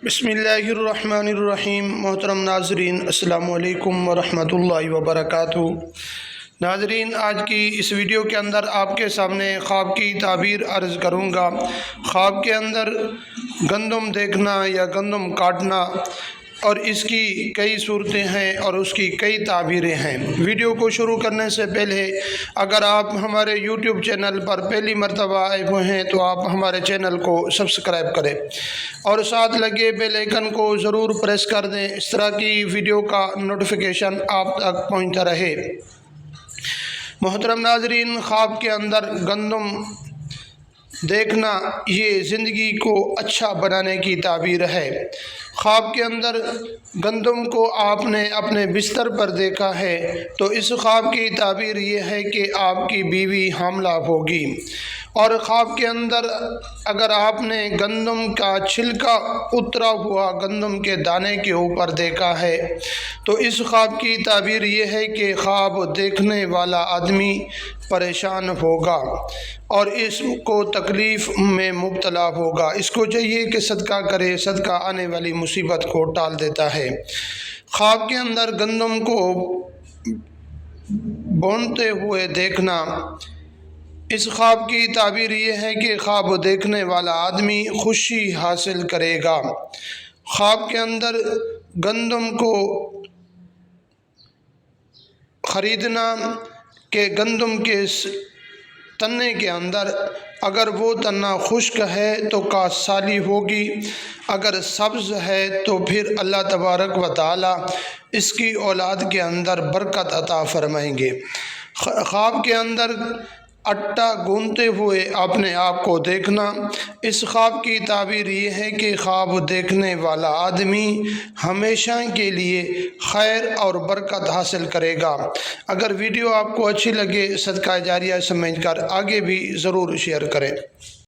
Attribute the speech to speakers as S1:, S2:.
S1: بسم اللہ الرحمن الرحیم۔ محترم ناظرین، السلام علیکم ورحمۃ اللہ وبرکاتہ۔ ناظرین، آج کی اس ویڈیو کے اندر آپ کے سامنے خواب کی تعبیر عرض کروں گا۔ خواب کے اندر گندم دیکھنا یا گندم کاٹنا، اور اس کی کئی صورتیں ہیں اور اس کی کئی تعبیریں ہیں۔ ویڈیو کو شروع کرنے سے پہلے اگر آپ ہمارے یوٹیوب چینل پر پہلی مرتبہ آئے ہوئے ہیں تو آپ ہمارے چینل کو سبسکرائب کریں اور ساتھ لگے بیل آئیکن کو ضرور پریس کر دیں، اس طرح کی ویڈیو کا نوٹیفیکیشن آپ تک پہنچتا رہے۔ محترم ناظرین، خواب کے اندر گندم دیکھنا یہ زندگی کو اچھا بنانے کی تعبیر ہے۔ خواب کے اندر گندم کو آپ نے اپنے بستر پر دیکھا ہے تو اس خواب کی تعبیر یہ ہے کہ آپ کی بیوی حاملہ ہوگی۔ اور خواب کے اندر اگر آپ نے گندم کا چھلکا اترا ہوا گندم کے دانے کے اوپر دیکھا ہے تو اس خواب کی تعبیر یہ ہے کہ خواب دیکھنے والا آدمی پریشان ہوگا اور اس کو تکلیف میں مبتلا ہوگا۔ اس کو چاہیے کہ صدقہ کرے، صدقہ آنے والی مصیبت کو ٹال دیتا ہے۔ خواب کے اندر گندم کو بونتے ہوئے دیکھنا، اس خواب کی تعبیر یہ ہے کہ خواب دیکھنے والا آدمی خوشی حاصل کرے گا۔ خواب کے اندر گندم کو خریدنا کہ گندم کے تنے کے اندر اگر وہ تنا خشک ہے تو کاشت ہوگی، اگر سبز ہے تو پھر اللہ تبارک و تعالی اس کی اولاد کے اندر برکت عطا فرمائیں گے۔ خواب کے اندر آٹا گوندتے ہوئے اپنے آپ کو دیکھنا، اس خواب کی تعبیر یہ ہے کہ خواب دیکھنے والا آدمی ہمیشہ کے لیے خیر اور برکت حاصل کرے گا۔ اگر ویڈیو آپ کو اچھی لگے، صدقہ جاریہ سمجھ کر آگے بھی ضرور شیئر کریں۔